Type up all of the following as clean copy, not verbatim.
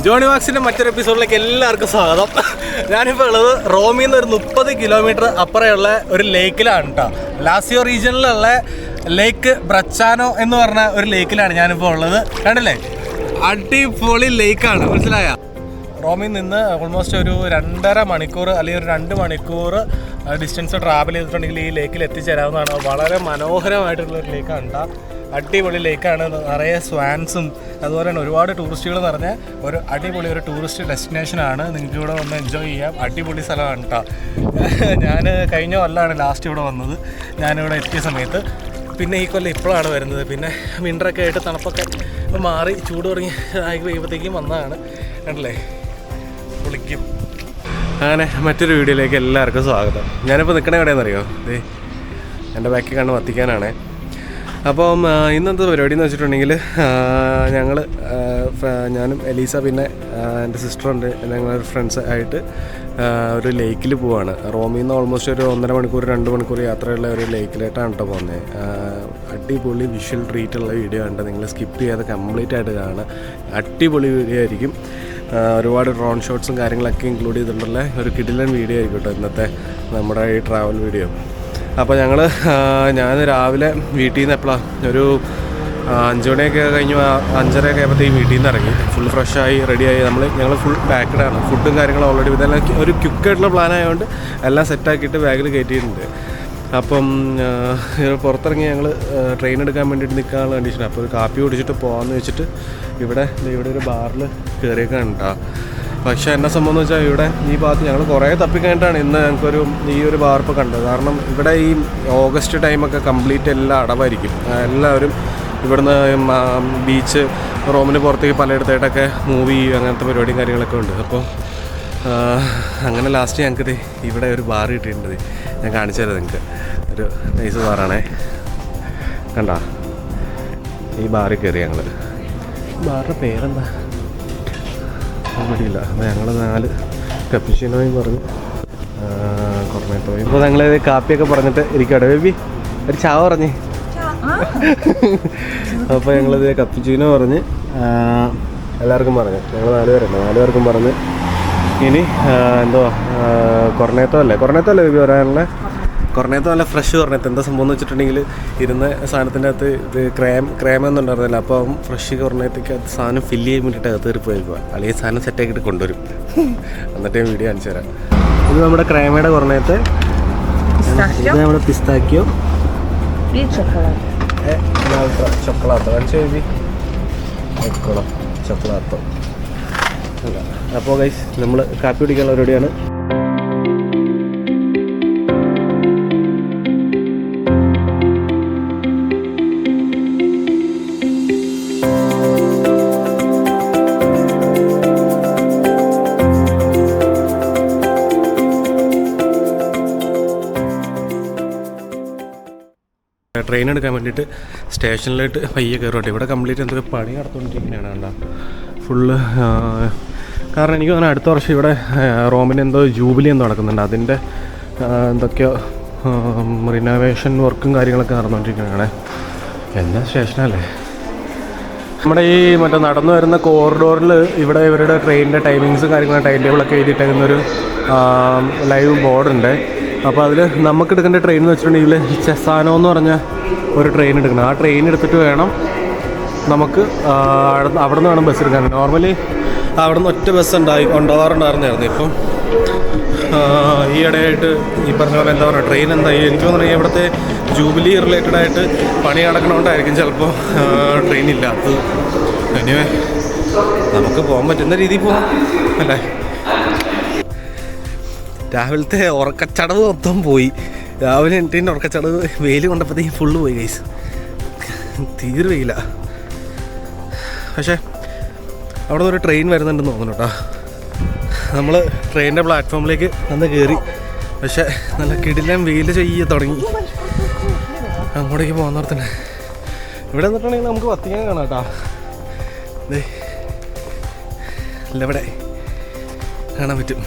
Johnny വാക്സിൻ്റെ മറ്റൊരു എപ്പിസോഡിലേക്ക് എല്ലാവർക്കും സ്വാഗതം. ഞാനിപ്പോൾ ഉള്ളത് റോമിൽ നിന്ന് ഒരു 30 കിലോമീറ്റർ അപ്പുറമുള്ള ഒരു ലേക്കിലാണ് കേട്ടോ. ലാസിയോ റീജിയനിലുള്ള ലേക്ക് ബ്രച്ചാനോ എന്ന് പറഞ്ഞ ഒരു ലേക്കിലാണ് ഞാനിപ്പോൾ ഉള്ളത്. കണ്ടില്ലേ, അടിപൊളി ലേക്കാണ്, മനസ്സിലായ? റോമിൽ നിന്ന് ഓൾമോസ്റ്റ് ഒരു 2.5 മണിക്കൂർ അല്ലെങ്കിൽ ഒരു 2 മണിക്കൂർ ഡിസ്റ്റൻസ് ട്രാവൽ ചെയ്തിട്ടുണ്ടെങ്കിൽ ഈ ലേക്കിൽ എത്തിച്ചേരാവുന്നതാണ്. വളരെ മനോഹരമായിട്ടുള്ളൊരു ലേക്കാണ് കേട്ടോ. അടിപൊളി ലേക്കാണ്, നിറയെ സ്വാൻസും അതുപോലെ തന്നെ ഒരുപാട് ടൂറിസ്റ്റുകൾ നിറഞ്ഞ ഒരു അടിപൊളി ഒരു ടൂറിസ്റ്റ് ഡെസ്റ്റിനേഷനാണ്. നിങ്ങൾക്ക് ഇവിടെ വന്ന് എൻജോയ് ചെയ്യാം. അടിപൊളി സ്ഥലമാണ് കേട്ടോ. ഞാൻ കഴിഞ്ഞ കൊല്ലമാണ് ലാസ്റ്റ് ഇവിടെ വന്നത്, ഞാനിവിടെ എത്തിയ സമയത്ത്. പിന്നെ ഈ കൊല്ലം ഇപ്പോഴാണ് വരുന്നത്. പിന്നെ വിൻ്ററൊക്കെ ആയിട്ട് തണുപ്പൊക്കെ മാറി ചൂട് തുടങ്ങി ആയി കഴിയുമ്പോഴത്തേക്കും വന്നതാണ്. കണ്ടില്ലേ, പൊളിക്കും. അങ്ങനെ മറ്റൊരു വീഡിയോയിലേക്ക് എല്ലാവർക്കും സ്വാഗതം. ഞാനിപ്പോൾ നിൽക്കണ എവിടെയാണെന്നറിയോ? എൻ്റെ ബാക്കിൽ കണ്ട് വത്തിക്കാനാണ്. അപ്പം ഇന്നത്തെ പരിപാടി എന്ന് വെച്ചിട്ടുണ്ടെങ്കിൽ ഞാനും എലീസ പിന്നെ എൻ്റെ സിസ്റ്ററുണ്ട്, ഞങ്ങളൊരു ഫ്രണ്ട്സ് ആയിട്ട് ഒരു ലേക്കിൽ പോവാണ്. റോമിൽ നിന്ന് ഓൾമോസ്റ്റ് ഒരു 1.5 മണിക്കൂർ 2 മണിക്കൂർ യാത്രയുള്ള ഒരു ലേക്കിലായിട്ടാണ് കേട്ടോ പോകുന്നത്. അടിപൊളി വിഷ്വൽ ട്രീറ്റുള്ള വീഡിയോ ഉണ്ട്, നിങ്ങൾ സ്കിപ്പ് ചെയ്യാതെ കംപ്ലീറ്റ് ആയിട്ട് കാണുക. അടിപൊളി വീഡിയോ ആയിരിക്കും. ഒരുപാട് ഡ്രോൺ ഷോട്ട്സും കാര്യങ്ങളൊക്കെ ഇൻക്ലൂഡ് ചെയ്തിട്ടുള്ള ഒരു കിടിലൻ വീഡിയോ ആയിരിക്കും കേട്ടോ ഇന്നത്തെ നമ്മുടെ ഈ ട്രാവൽ വീഡിയോ. അപ്പോൾ ഞാൻ രാവിലെ വീട്ടിൽ നിന്ന് എപ്പോഴാണ് ഒരു 5 മണിയൊക്കെ കഴിഞ്ഞു, 5:30 ആയപ്പോഴത്തേക്കും വീട്ടിൽ നിന്ന് ഇറങ്ങി. ഫുൾ ഫ്രഷായി റെഡിയായി. ഞങ്ങൾ ഫുൾ ബാക്കഡാണ്. ഫുഡും കാര്യങ്ങളും ഓൾറെഡി ഇതെല്ലാം ഒരു ക്വിക്കായിട്ടുള്ള പ്ലാൻ ആയതുകൊണ്ട് എല്ലാം സെറ്റാക്കിയിട്ട് ബാഗിൽ കയറ്റിയിട്ടുണ്ട്. അപ്പം പുറത്തിറങ്ങി ഞങ്ങൾ ട്രെയിൻ എടുക്കാൻ വേണ്ടിയിട്ട് നിൽക്കാനുള്ള കണ്ടീഷനാണ്. അപ്പോൾ ഒരു കാപ്പി കുടിച്ചിട്ട് പോകാമെന്ന് വെച്ചിട്ട് ഇവിടെ ഒരു ബാറിൽ കയറിയേക്കാണ് കേട്ടോ. പക്ഷേ എന്നെ സംഭവം എന്ന് വെച്ചാൽ ഇവിടെ ഈ ഭാഗത്ത് ഞങ്ങൾ കുറേ തപ്പിക്കഴിഞ്ഞിട്ടാണ് ഇന്ന് ഞങ്ങൾക്കൊരു ഈ ഒരു ബാർ ഇപ്പോൾ കണ്ടത്. കാരണം ഇവിടെ ഈ ഓഗസ്റ്റ് ടൈമൊക്കെ കംപ്ലീറ്റ് എല്ലാം അടവായിരിക്കും. എല്ലാവരും ഇവിടുന്ന് ബീച്ച് റോമിന് പുറത്തേക്ക് പലയിടത്തായിട്ടൊക്കെ മൂവ് ചെയ്യും, അങ്ങനത്തെ പരിപാടിയും കാര്യങ്ങളൊക്കെ ഉണ്ട്. അപ്പോൾ അങ്ങനെ ലാസ്റ്റ് ഞങ്ങൾക്ക് ഇവിടെ ഒരു ബാർ കിട്ടിയിട്ടുണ്ട്. ഞാൻ കാണിച്ചു തരാം നിങ്ങൾക്ക്. ഒരു നൈസ് ബാറാണേ, കണ്ടോ? ഈ ബാറിൽ കയറി ഞങ്ങൾ. ബാറിൻ്റെ പേരെന്താ പിടിയില്ല. അപ്പോൾ ഞങ്ങൾ 4 കപ്പിച്ചിനോയും പറഞ്ഞു കുറഞ്ഞിട്ടോയും. ഇപ്പോൾ ഞങ്ങൾ കാപ്പിയൊക്കെ പറഞ്ഞിട്ട് ഇരിക്കട്ടെ. ബേബി ഒരു ചാവ പറഞ്ഞേ. അപ്പോൾ ഞങ്ങളിത് കപ്പിച്ചിനോ പറഞ്ഞ് എല്ലാവർക്കും പറഞ്ഞു. ഞങ്ങൾ 4 പേരുണ്ട്, 4 പേർക്കും പറഞ്ഞ്. ഇനി എന്തുവാ കൊറനേത്തോ അല്ലേ ബേബി പറയാനുള്ള? കൊറനേത്തോ അല്ല, ഫ്രഷ് കൊറനേത്തോ. എന്താ സംഭവം എന്ന് വെച്ചിട്ടുണ്ടെങ്കിൽ ഇരുന്ന സാധനത്തിൻ്റെ അകത്ത് ഇത് ക്രേമൊന്നും ഉണ്ടായിരുന്നില്ല. അപ്പം ഫ്രഷ് കൊറനേത്തേക്ക് അത് സാധനം ഫില്ല് ചെയ്യാൻ വേണ്ടിയിട്ട് അകത്ത് കയറി പോയിക്കുക, അല്ലെങ്കിൽ സാധനം സെറ്റാക്കിയിട്ട് കൊണ്ടുവരും. എന്നിട്ട് ഞാൻ വീഡിയോ കാണിച്ചു തരാം. ഇത് നമ്മുടെ ക്രേമയുടെ കൊറനേത്ത്, ഇത് നമ്മുടെ പിസ്താക്കിയോ ചോക്കളാത്തോ കാണിച്ചു ബേബി, ചോക്കളാത്തോ. അപ്പോൾ ഗൈസ് നമ്മൾ കാപ്പി കുടിക്കാനുള്ള പരിപാടിയാണ്. ട്രെയിൻ എടുക്കാൻ വേണ്ടിയിട്ട് സ്റ്റേഷനിലായിട്ട് പയ്യെ കയറുണ്ട്. ഇവിടെ കംപ്ലീറ്റ് എന്തൊക്കെ പണി നടത്തുകൊണ്ടിരിക്കുന്നതാണ് കണ്ടോ, ഫുള്ള്. കാരണം എനിക്ക് തോന്നുന്നു അടുത്ത വർഷം ഇവിടെ റോമിന് എന്തോ ജൂബിലി എന്തോ നടക്കുന്നുണ്ട്. അതിൻ്റെ എന്തൊക്കെയോ റിനോവേഷൻ വർക്കും കാര്യങ്ങളൊക്കെ നടന്നുകൊണ്ടിരിക്കുന്നതാണ്. എന്നാ സ്റ്റേഷനല്ലേ. നമ്മുടെ ഈ നടന്നു വരുന്ന കോറിഡോറിൽ ഇവിടെ ഇവരുടെ ട്രെയിനിൻ്റെ ടൈമിങ്സും കാര്യങ്ങളും ടൈം ടേബിളൊക്കെ എഴുതിയിട്ടേക്കുന്നൊരു ലൈവ് ബോർഡുണ്ട്. അപ്പോൾ അതിൽ നമുക്ക് എടുക്കേണ്ട ട്രെയിൻ എന്ന് വെച്ചിട്ടുണ്ടെങ്കിൽ ചെസാനോ എന്ന് പറഞ്ഞ ഒരു ട്രെയിൻ എടുക്കണം. ആ ട്രെയിൻ എടുത്തിട്ട് വേണം നമുക്ക് അവിടെ നിന്ന് വേണം ബസ് എടുക്കാൻ. നോർമലി അവിടെ നിന്ന് ഒറ്റ ബസ് ഉണ്ടാവാറുണ്ടായിരുന്നായിരുന്നു. ഇപ്പം ഈ ഇടയായിട്ട് ഈ പറഞ്ഞ പോലെ എന്താ പറയുക, ട്രെയിൻ എന്തായി എനിക്ക് തോന്നുന്നു ഇവിടുത്തെ ജൂബിലി റിലേറ്റഡ് ആയിട്ട് പണി നടക്കണോണ്ടായിരിക്കും ചിലപ്പോൾ ട്രെയിൻ ഇല്ലാത്തത്. എനിവേ നമുക്ക് പോകാൻ പറ്റുന്ന രീതിയിൽ പോകാം അല്ലേ. രാവിലത്തെ ഉറക്കച്ചടവ് മൊത്തം പോയി. രാവിലെ എണീറ്റിൻ്റെ ഉറക്കച്ചടവ് വെയിൽ കൊണ്ടപ്പോഴത്തേക്കും ഫുള്ള് പോയി ഗൈസ്, തീരെ വെയില. പക്ഷേ അവിടെ നിന്ന് ഒരു ട്രെയിൻ വരുന്നുണ്ടെന്ന് തോന്നുന്നു കേട്ടോ. നമ്മൾ ട്രെയിനിൻ്റെ പ്ലാറ്റ്ഫോമിലേക്ക് വന്ന് കയറി. പക്ഷേ നല്ല കിടിലം വെയിൽ ചെയ്യ തുടങ്ങി. അങ്ങോട്ടേക്ക് പോകുന്നോർത്തന്നെ ഇവിടെ നിന്നിട്ടുണ്ടെങ്കിൽ നമുക്ക് വത്തിക്കാൻ കാണാം കേട്ടോ. അല്ല ഇവിടെ കാണാൻ പറ്റും,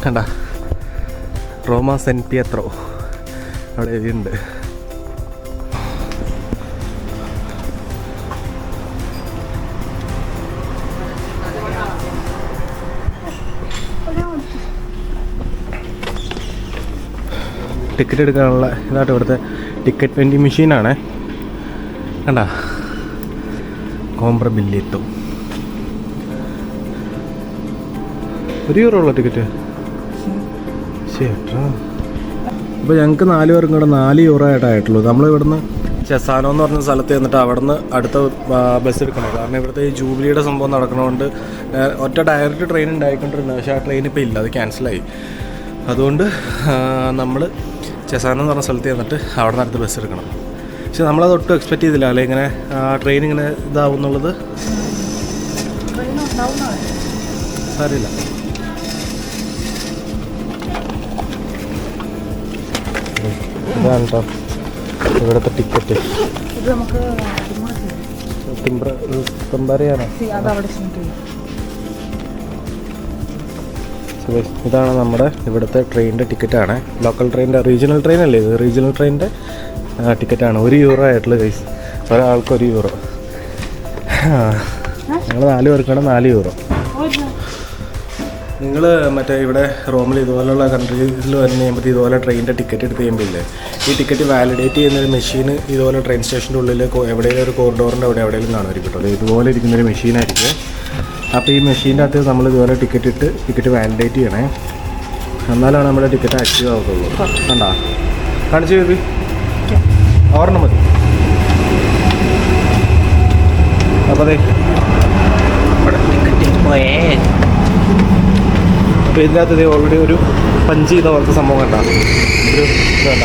കണ്ട റോമ സെൻ പിയത്രോ അവിടെ എഴുതിയിട്ടുണ്ട്. ടിക്കറ്റ് എടുക്കാനുള്ള ഇതായിട്ട് ഇവിടുത്തെ ടിക്കറ്റ് വെൻഡിങ് മെഷീനാണ്. കണ്ടാ, കോംബ്ര ബില്ലിട്ടോ €1 ഉള്ള ടിക്കറ്റ്. ചേട്ടാ, അപ്പോൾ ഞങ്ങൾക്ക് 4 പേർക്കും കൂടെ €4 ആയിട്ടായിട്ടുള്ളൂ. നമ്മൾ ഇവിടുന്ന് ചെസാനോ എന്ന് പറഞ്ഞ സ്ഥലത്ത് ചെന്നിട്ട് അവിടെ നിന്ന് അടുത്ത ബസ് എടുക്കണം. കാരണം ഇവിടുത്തെ ഈ ജൂബിലിയുടെ സംഭവം നടക്കണതുകൊണ്ട് ഒറ്റ ഡയറക്റ്റ് ട്രെയിൻ ഉണ്ടായിക്കൊണ്ടിരുന്നത്. പക്ഷേ ആ ട്രെയിൻ ഇപ്പോൾ ഇല്ല, അത് ക്യാൻസലായി. അതുകൊണ്ട് നമ്മൾ ചെസാനോ എന്ന് പറഞ്ഞ സ്ഥലത്ത് ചെന്നിട്ട് അവിടെ നിന്ന് അടുത്ത ബസ് എടുക്കണം. പക്ഷെ നമ്മളത് ഒട്ടും എക്സ്പെക്റ്റ് ചെയ്തില്ല, അല്ലെ ഇങ്ങനെ ട്രെയിൻ ഇങ്ങനെ ഇതാവും എന്നുള്ളത്. അറിയില്ല. ഇതാണ് കേട്ടോ ഇവിടുത്തെ ടിക്കറ്റ്. ഇതാണ് നമ്മുടെ ഇവിടുത്തെ ട്രെയിനിൻ്റെ ടിക്കറ്റാണ്. ലോക്കൽ ട്രെയിനിൻ്റെ റീജിയണൽ ട്രെയിൻ അല്ലേ ഇത്? റീജിയണൽ ട്രെയിനിൻ്റെ ടിക്കറ്റാണ്. €1 ആയിട്ടുള്ള കേസ്. ഒരാൾക്ക് €1. ഞങ്ങൾ 4 പേർക്കാണ് €4. നിങ്ങൾ മറ്റേ ഇവിടെ റോമിൽ ഇതുപോലുള്ള കൺട്രീസിൽ വന്നു കഴിയുമ്പോൾ ഇതുപോലെ ട്രെയിനിൻ്റെ ടിക്കറ്റ് എടുത്ത് കഴിയുമ്പോഴില്ലേ, ഈ ടിക്കറ്റ് വാലിഡേറ്റ് ചെയ്യുന്നൊരു മെഷീന് ഇതുപോലെ ട്രെയിൻ സ്റ്റേഷൻ്റെ ഉള്ളിൽ എവിടെയെങ്കിലും ഒരു കോറിഡോറിൻ്റെ എവിടെയെങ്കിലും കാണുമായിരിക്കും കേട്ടോ. ഇതുപോലെ ഇരിക്കുന്നൊരു മെഷീനായിരിക്കും. അപ്പോൾ ഈ മെഷീൻ്റെ അകത്ത് നമ്മൾ ഇതുപോലെ ടിക്കറ്റ് വാലിഡേറ്റ് ചെയ്യണേ, എന്നാലാണ് നമ്മുടെ ടിക്കറ്റ് ആക്റ്റീവ് ആവുകയുള്ളൂ. കണ്ടാ, കാണിച്ചു ബേബി, ഓർമ്മ മതി. അപ്പോൾ അതെ ഇവിടെ ടിക്കറ്റ് പോയേ. അപ്പോൾ ഇതിനകത്ത് ഇത് ഓൾറെഡി ഒരു പഞ്ച് ചെയ്ത പോലത്തെ സംഭവം കണ്ടാ, ഒരു വേണ്ട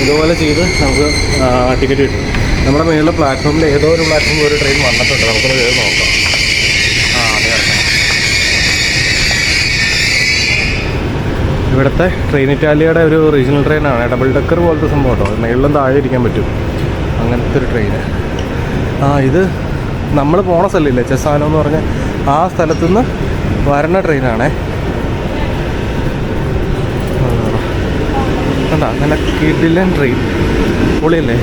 ഇതുപോലെ ചെയ്ത് നമുക്ക് ടിക്കറ്റ് കിട്ടും. നമ്മുടെ മേളിലെ പ്ലാറ്റ്ഫോമിൽ ഏതോ ഒരു പ്ലാറ്റ്ഫോമിൽ ഒരു ട്രെയിൻ വന്നിട്ടുണ്ട്, നമുക്കൊന്ന് കയറി നോക്കാം. അതെ കിടക്കണം. ഇവിടുത്തെ ട്രെയിൻ ഇറ്റാലിയയുടെ ഒരു റീജിയണൽ ട്രെയിനാണ്. ഡബിൾ ഡെക്കർ പോലത്തെ സംഭവം കേട്ടോ. മേളിലും താഴെ ഇരിക്കാൻ പറ്റും, അങ്ങനത്തെ ഒരു ട്രെയിന്. ഇത് നമ്മൾ പോണ സ്ഥലമില്ലേ ചെസാനോ എന്ന് പറഞ്ഞ ആ സ്ഥലത്തുനിന്ന് വരണ ട്രെയിനാണേ. കണ്ടാ, നല്ല കിടിലൻ ട്രെയിൻ, പൊളിയല്ലേ,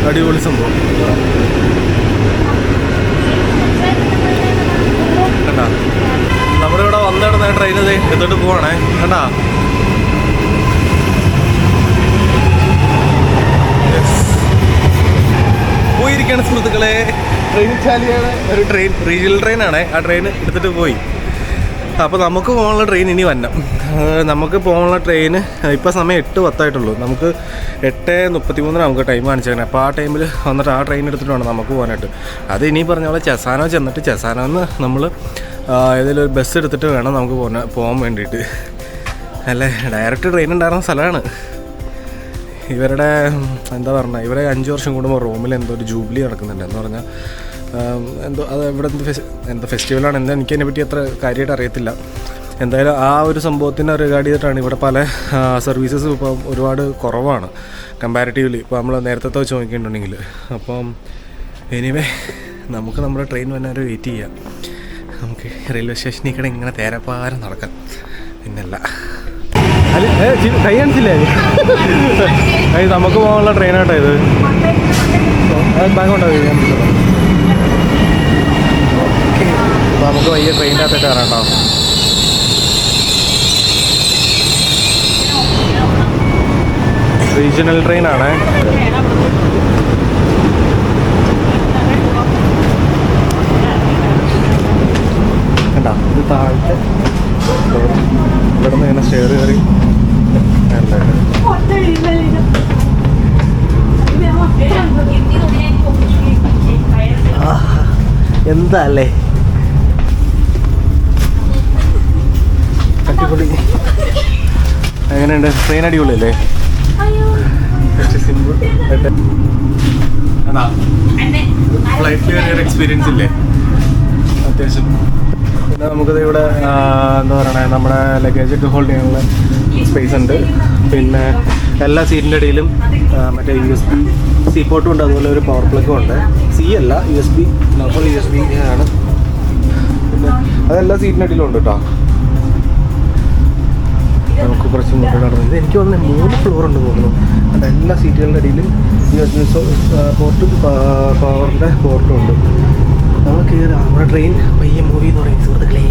അടിപൊളി സംഭവം. കണ്ടാ, നമ്മുടെ ഇവിടെ വന്നിടുന്ന ട്രെയിൻ ഇത് എന്നിട്ട് പോവാണേ. കണ്ടാ, പോയിരിക്കുകയാണ് സുഹൃത്തുക്കളെ. ട്രെയിൻ ഇറ്റാലിയയുടെ ഒരു ട്രെയിൻ, റീജിയണൽ ട്രെയിനാണ്. ആ ട്രെയിൻ എടുത്തിട്ട് പോയി. അപ്പോൾ നമുക്ക് പോകാനുള്ള ട്രെയിൻ ഇനി വരണം. നമുക്ക് പോകാനുള്ള ട്രെയിൻ ഇപ്പോൾ സമയം 8:10 നമുക്ക് 8:33 നമുക്ക് ടൈം കാണിച്ചേക്കണം. അപ്പോൾ ആ ടൈമിൽ വന്നിട്ട് ആ ട്രെയിൻ എടുത്തിട്ട് വേണം നമുക്ക് പോകാനായിട്ട്. അത് ഇനി പറഞ്ഞ പോലെ ചെസാനോ ചെന്നിട്ട് ചെസാനോന്ന് നമ്മൾ ഏതെങ്കിലും ഒരു ബസ് എടുത്തിട്ട് വേണം നമുക്ക് പോകാൻ വേണ്ടിയിട്ട്. അല്ലേ, ഡയറക്റ്റ് ട്രെയിൻ ഉണ്ടായിരുന്ന സ്ഥലമാണ്. ഇവരുടെ എന്താ പറഞ്ഞാൽ, ഇവരെ 5 വർഷം കൂടുമ്പോൾ റോമിൽ എന്തോ ഒരു ജൂബിലി നടക്കുന്നുണ്ട് എന്ന് പറഞ്ഞാൽ എന്തോ. അത് ഇവിടെ എന്താ ഫെസ്റ്റിവലാണ്, എന്താ എനിക്കതിനെ പറ്റി അത്ര കാര്യമായിട്ട് അറിയത്തില്ല. എന്തായാലും ആ ഒരു സംഭവത്തിനെ റിഗാർഡ് ചെയ്തിട്ടാണ് ഇവിടെ പല സർവീസസ് ഇപ്പം ഒരുപാട് കുറവാണ് കമ്പാരിറ്റീവ്ലി ഇപ്പോൾ നമ്മൾ നേരത്തെ വെച്ച് നോക്കിയിട്ടുണ്ടെങ്കിൽ. അപ്പം എനിവേ നമുക്ക് നമ്മുടെ ട്രെയിൻ വന്നാൽ വെയിറ്റ് ചെയ്യാം. നമുക്ക് റെയിൽവേ സ്റ്റേഷനിൽ കൂടെ ഇങ്ങനെ തേരപ്പാരം നടക്കാം. പിന്നല്ല കൈ കാണിച്ചില്ലേ, നമുക്ക് പോകാനുള്ള ട്രെയിനായിട്ടോ ഇത്. ബാങ്ക് ഉണ്ടാവും. അപ്പോൾ നമുക്ക് വയ്യ ട്രെയിനിൻ്റെ അകത്തേക്ക് കയറാം കേട്ടോ. റീജിയണൽ ട്രെയിനാണ്. കണ്ടാ, ഇത് താഴത്തെ ഇവിടെ നിന്ന് ഇങ്ങനെ സ്റ്റെയർ കയറി എന്താ അല്ലേ, അടിപൊളി. എങ്ങനെയുണ്ട് ട്രെയിൻ? അടിപൊളിയല്ലേ, സിമ്പിൾ ഫ്ലൈറ്റ് കയറിയൊരു എക്സ്പീരിയൻസ് ഇല്ലേ അത്യാവശ്യം. പിന്നെ നമുക്കിത് ഇവിടെ എന്താ പറയണേ, നമ്മുടെ ലഗേജ് ഒക്കെ ഹോൾഡ് ചെയ്യാനുള്ള സ്പേസ് ഉണ്ട്. പിന്നെ എല്ലാ സീറ്റിൻ്റെ ഇടയിലും മറ്റേ USB പോർട്ടും ഉണ്ട്, അതുപോലെ ഒരു പവർ പ്ലഗും ഉണ്ട്. അല്ല USB, നോർമൽ USB ആണ്. പിന്നെ അതെല്ലാ സീറ്റിൻ്റെ ഇടയിലും ഉണ്ട് കേട്ടോ. നമുക്ക് കുറച്ച് മുന്നോട്ട് നടന്നത് എനിക്ക് തോന്നുന്നത് 3 ഫ്ലോർ ഉണ്ട് തോന്നുന്നു. അത് എല്ലാ സീറ്റുകളുടെ ഇടയിലും USB പോർട്ടും പവറിൻ്റെ പോർട്ടും ഉണ്ട്. നമ്മൾ കയറി നമ്മുടെ ട്രെയിൻ പയ്യെ മൂവി എന്ന് പറയും സുഹൃത്തുക്കളെ.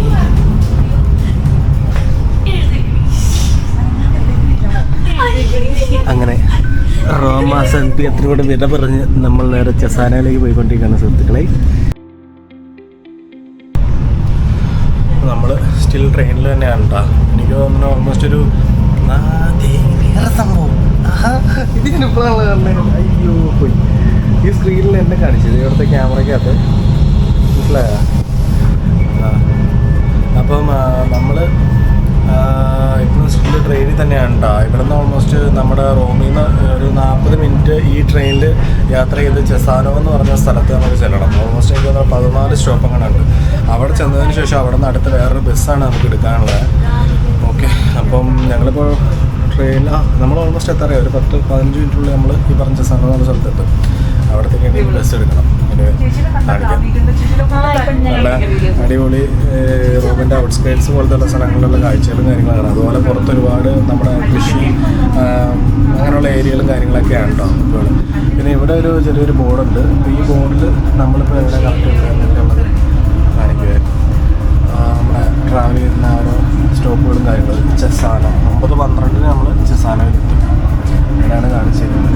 സൺപിയത്തിനോട് വിട പറഞ്ഞ് നമ്മൾ നേരെ ചെസാനയിലേക്ക് പോയിക്കൊണ്ടിരിക്കുകയാണ് സുഹൃത്തുക്കളെ. നമ്മൾ സ്റ്റിൽ ട്രെയിനിൽ തന്നെയാണ് കേട്ടോ. എനിക്ക് തോന്നുന്നു ഓൾമോസ്റ്റ് ഒരു വേറെ സംഭവം ഇതിനിപ്പോഴാണ് പറഞ്ഞത്. അയ്യോ പോയി ഈ സ്ക്രീനിൽ എന്നെ കാണിച്ചത് ഇവിടുത്തെ ക്യാമറയ്ക്കകത്ത് മനസ്സിലായോ? അപ്പം നമ്മൾ ഇപ്പം സ്റ്റിൽ ട്രെയിനിൽ തന്നെയാണ് കേട്ടോ. ഇവിടെ നിന്ന് ഓൾമോസ്റ്റ് നമ്മുടെ റോമിൽ നിന്ന് ഒരു 40 മിനിറ്റ് ഈ ട്രെയിനിൽ യാത്ര ചെയ്ത് ചെസാനോ എന്ന് പറഞ്ഞ സ്ഥലത്ത് നമുക്ക് ചെല്ലണം. ഓൾമോസ്റ്റ് എനിക്ക് തോന്നുന്നു 14 സ്റ്റോപ്പ് അങ്ങനെ ഉണ്ട്. അവിടെ ചെന്നതിന് ശേഷം അവിടെ നിന്ന് അടുത്ത് വേറൊരു ബസ്സാണ് നമുക്ക് എടുക്കാനുള്ളത്. ഓക്കെ, അപ്പം ഞങ്ങളിപ്പോൾ ട്രെയിനിൽ നമ്മൾ ഓൾമോസ്റ്റ് എത്താറിയാം, ഒരു 10-15 മിനിറ്റുള്ളിൽ നമ്മൾ ഈ പറഞ്ഞ ചെസാനോ എന്ന സ്ഥലത്തെത്തും. അവിടത്തേക്ക് വേണ്ടി ബസ് എടുക്കണം. കാണിക്കാം നല്ല അടിപൊളി റോമിൻ്റെ ഔട്ട്സ്കേറ്റ്സ് പോലത്തെ സ്ഥലങ്ങളിലുള്ള കാഴ്ചകളും കാര്യങ്ങളാണ്. അതുപോലെ പുറത്തൊരുപാട് നമ്മുടെ കൃഷി അങ്ങനെയുള്ള ഏരിയകളും കാര്യങ്ങളൊക്കെയാണ് കേട്ടോ ഇപ്പോൾ. പിന്നെ ഇവിടെ ഒരു ചെറിയൊരു ബോർഡുണ്ട്. ഈ ബോർഡിൽ നമ്മളിപ്പോൾ എവിടെ കറക്റ്റ് എന്നുള്ളത് കാണിക്കുക. നമ്മുടെ ട്രാവൽ ചെയ്യുന്ന ഓരോ സ്റ്റോപ്പുകളും കാര്യങ്ങളും. ചെസാനോ 9-12 നമ്മൾ ചെസാനോയിലെത്തും. ഇവിടെയാണ് കാണിച്ചിരുന്നത്.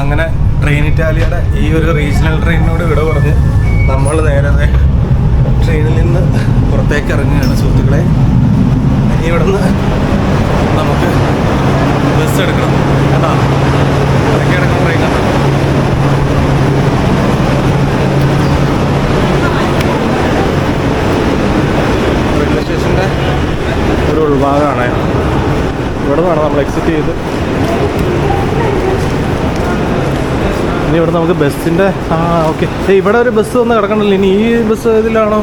അങ്ങനെ ട്രെയിൻ ഇറ്റാലിയുടെ ഈ ഒരു റീജിയണൽ ട്രെയിനിനോട് വിട പറഞ്ഞ് നമ്മൾ നേരെ ട്രെയിനിൽ നിന്ന് പുറത്തേക്ക് ഇറങ്ങുകയാണ് സുഹൃത്തുക്കളെ. ഇനി ഇവിടെ നിന്ന് നമുക്ക് ബസ് എടുക്കണം കേട്ടോ. ഇറക്കി എടുക്കണം ട്രെയിനാണ്. റെയിൽവേ സ്റ്റേഷൻ്റെ ഒരു ഉൾഭാഗമാണ്. ഇവിടെ നിന്നാണ് നമ്മൾ എക്സിറ്റ് ചെയ്ത് ഇനി ഇവിടെ നമുക്ക് ബസ്സിൻ്റെ ഓക്കെ ഇവിടെ ഒരു ബസ് വന്ന് കിടക്കണല്ലോ. ഇനി ഈ ബസ് ഇതിലാണോ?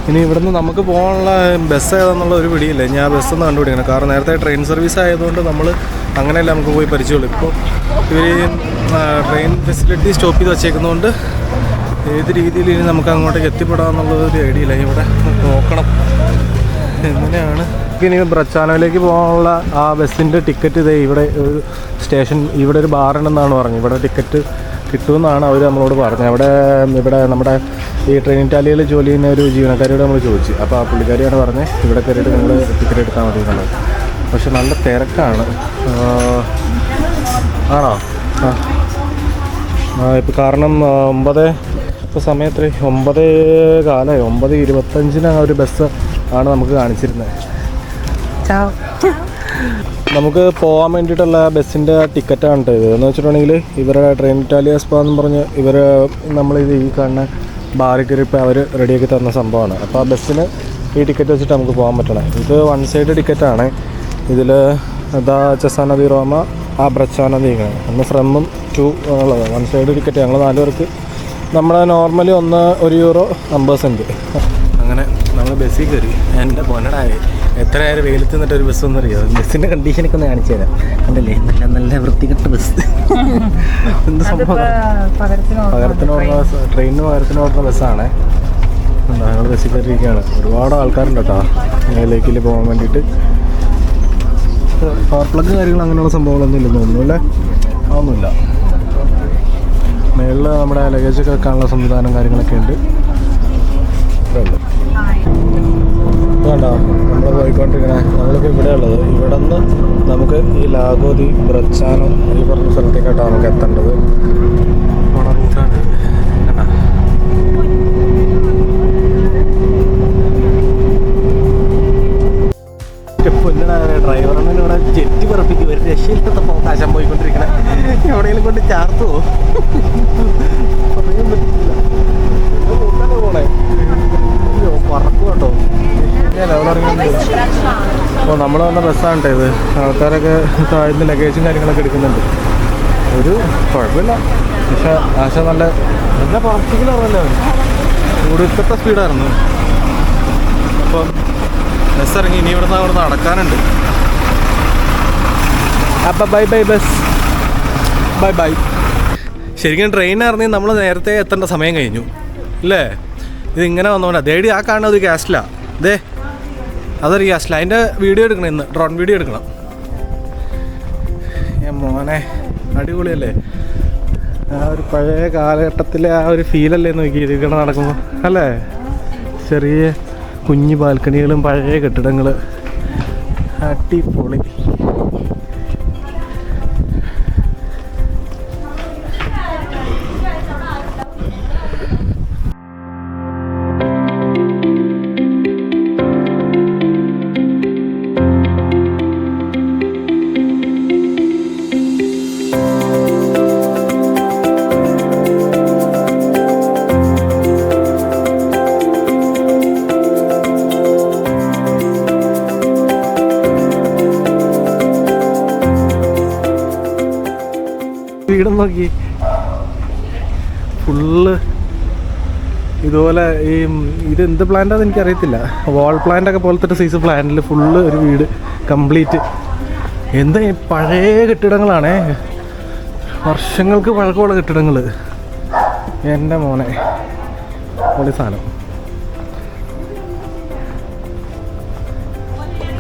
ഇനി ഇവിടുന്ന് നമുക്ക് പോകാനുള്ള ബസ് ഏതാണെന്നുള്ള ഒരു പിടിയില്ല. ഞാൻ ബസ്സൊന്ന് കണ്ടുപിടിക്കണം. കാരണം നേരത്തെ ട്രെയിൻ സർവീസ് ആയതുകൊണ്ട് നമ്മൾ അങ്ങനെയല്ല നമുക്ക് പോയി പരിചയമുള്ളൂ. ഇപ്പോൾ ഇവർ ട്രെയിൻ ഫെസിലിറ്റി സ്റ്റോപ്പ് ചെയ്ത് വച്ചേക്കുന്നതുകൊണ്ട് ഏത് രീതിയിൽ ഇനി നമുക്ക് അങ്ങോട്ടേക്ക് എത്തിപ്പെടാമെന്നുള്ളൊരു ഐഡിയ ഇല്ല. ഇവിടെ നോക്കണം എങ്ങനെയാണ്. ഇനി ബ്രച്ചാനോയിലേക്ക് പോകാനുള്ള ആ ബസ്സിൻ്റെ ടിക്കറ്റ് ഇതേ ഇവിടെ ഒരു സ്റ്റേഷൻ ഇവിടെ ഒരു ബാറുണ്ടെന്നാണ് പറഞ്ഞത്. ഇവിടെ ടിക്കറ്റ് കിട്ടുമെന്നാണ് അവർ നമ്മളോട് പറഞ്ഞത്. ഇവിടെ നമ്മുടെ ഈ ട്രെയിൻ ഇറ്റാലിയയിൽ ജോലി ചെയ്യുന്ന ഒരു ജീവനക്കാരിയോട് നമ്മൾ ചോദിച്ചു. അപ്പോൾ ആ പുള്ളിക്കാരിയാണ് പറഞ്ഞത് ഇവിടെ കയറിയിട്ട് നിങ്ങൾ ടിക്കറ്റ് എടുത്താൽ മതി എന്നുള്ളത്. പക്ഷെ നല്ല തിരക്കാണ്. ആണോ? ഇപ്പോൾ കാരണം 9 ഇപ്പോൾ സമയത്ത് 9:15 9:25 ഒരു ബസ് ആണ് നമുക്ക് കാണിച്ചിരുന്നത്. നമുക്ക് പോകാൻ വേണ്ടിയിട്ടുള്ള ബസ്സിൻ്റെ ടിക്കറ്റാണ് കേട്ടോ ഇത്. എന്ന് വെച്ചിട്ടുണ്ടെങ്കിൽ ഇവരുടെ ട്രെയിൻ ഇറ്റാലിയ സ്പാ എന്ന് പറഞ്ഞ് ഇവർ നമ്മളിത് ഈ കാണുന്ന ബാറിൽ കയറി ഇപ്പോൾ അവർ റെഡിയാക്കി തന്ന സംഭവമാണ്. അപ്പോൾ ആ ബസ്സിന് ഈ ടിക്കറ്റ് വെച്ചിട്ട് നമുക്ക് പോകാൻ പറ്റണം. ഇത് 1 സൈഡ് ടിക്കറ്റാണ്. ഇതിൽ ദാ ചെസാനോ ദി റോമ ബ്രച്ചാനോ ദി ഇങ്ങനെ ഒന്ന് ഫ്രമും 2 ഉള്ളത് 1 സൈഡ് ടിക്കറ്റ്. ഞങ്ങൾ 4 പേർക്ക് നമ്മൾ നോർമലി €1.50. അങ്ങനെ നമ്മൾ ബസ്സിൽ കയറി. എൻ്റെ പൊന്നടായി എത്ര നേരം വെയിലത്ത് നിന്നിട്ട് ഒരു ബസ് ഒന്നും അറിയാം. ബസ്സിൻ്റെ കണ്ടീഷനൊക്കെ ഒന്ന് കാണിച്ചു തരാം. കണ്ടല്ലേ നല്ല നല്ല വൃത്തികെട്ട ബസ്. എന്ത് സംഭവം പകരത്തിനോടുന്ന ട്രെയിനിന് പകരത്തിനോടുന്ന ബസ്സാണ്. ഞങ്ങൾ ബസ്സിൽ കയറിയിരിക്കുകയാണ്. ഒരുപാട് ആൾക്കാരുണ്ട് കേട്ടോ മേലേക്കിൽ പോകാൻ വേണ്ടിയിട്ട്. പവർ പ്ലഗ് കാര്യങ്ങൾ അങ്ങനെയുള്ള സംഭവങ്ങളൊന്നും ഇല്ലെന്ന് തോന്നുന്നു അല്ലേ? അതൊന്നുമില്ല. മേളിൽ നമ്മുടെ ലഗേജൊക്കെ വെക്കാനുള്ള സംവിധാനം കാര്യങ്ങളൊക്കെ ഉണ്ട്. ഇത്രേ ഉള്ളൂ. വേണ്ട നമ്മൾ പോയിക്കൊണ്ടിരിക്കണേ. നമ്മളിപ്പോൾ ഇവിടെ ഉള്ളത്. ഇവിടെ നിന്ന് നമുക്ക് ഈ ലാഗോ ദി ബ്രച്ചാനോ ഈ പറഞ്ഞ സ്ഥലത്തേക്കായിട്ടാണ് നമുക്ക് എത്തേണ്ടത്. പോണ റൂട്ടാണ് പൊന്നിടാതെ ഡ്രൈവറിനെ ഇവിടെ ജെറ്റി പറപ്പിക്കും. ഒരു രക്ഷയില്ലാത്ത പോകാശം പോയിക്കൊണ്ടിരിക്കണേ. എവിടെയെങ്കിലും കൊണ്ട് ചാർത്തുവോ പറയാൻ പറ്റില്ല. റൂട്ടാണ് പോണേ. പറക്കും കേട്ടോ. അപ്പോൾ നമ്മൾ വന്ന ബസ്സാണ് ഇത്. ആൾക്കാരൊക്കെ താഴ്ന്ന ലഗേജും കാര്യങ്ങളൊക്കെ എടുക്കുന്നുണ്ട്. ഒരു കുഴപ്പമില്ല. പക്ഷേ ആശ നല്ല പറച്ചിക്കലായിരുന്നല്ലോ. കൂടുതലത്തെ സ്പീഡായിരുന്നു. അപ്പം ബസ് ഇറങ്ങി. ഇനി ഇവിടുന്ന് അവിടെ നടക്കാനുണ്ട്. അപ്പം bye bye bus, bye bye. ശരിക്കും ട്രെയിനായിരുന്നെങ്കിൽ നമ്മൾ നേരത്തെ എത്തേണ്ട സമയം കഴിഞ്ഞു അല്ലേ? ഇതിങ്ങനെ വന്നോണ്ടാ. ദേടി ആ കാണുന്നത് ഒരു ഗ്യാസ്റ്റിലാണ്. ദേ അതൊരു ഗ്യാസ്റ്റില. അതിൻ്റെ വീഡിയോ എടുക്കണം. ഇന്ന് ഡ്രോൺ വീഡിയോ എടുക്കണം. മോനെ അടിപൊളിയല്ലേ? ആ ഒരു പഴയ കാലഘട്ടത്തിലെ ആ ഒരു ഫീലല്ലേ നോക്കി ഇതിങ്ങനെ നടക്കുമ്പോൾ അല്ലേ? ചെറിയ കുഞ്ഞു ബാൽക്കണികളും പഴയ കെട്ടിടങ്ങൾ. അടിപൊളി. വീടും നോക്കി ഫുള്ള് ഇതുപോലെ. ഈ ഇതെന്ത് പ്ലാന്റാണെന്ന് എനിക്കറിയത്തില്ല. വാൾ പ്ലാന്റൊക്കെ പോലത്തെ ഒരു സൈസ് പ്ലാന്റിൽ ഫുള്ള് ഒരു വീട് കംപ്ലീറ്റ്. എന്താ പഴയ കെട്ടിടങ്ങളാണേ. വർഷങ്ങൾക്ക് പഴക്കമുള്ള കെട്ടിടങ്ങൾ. എൻ്റെ മോനെ പൊളി സാധനം.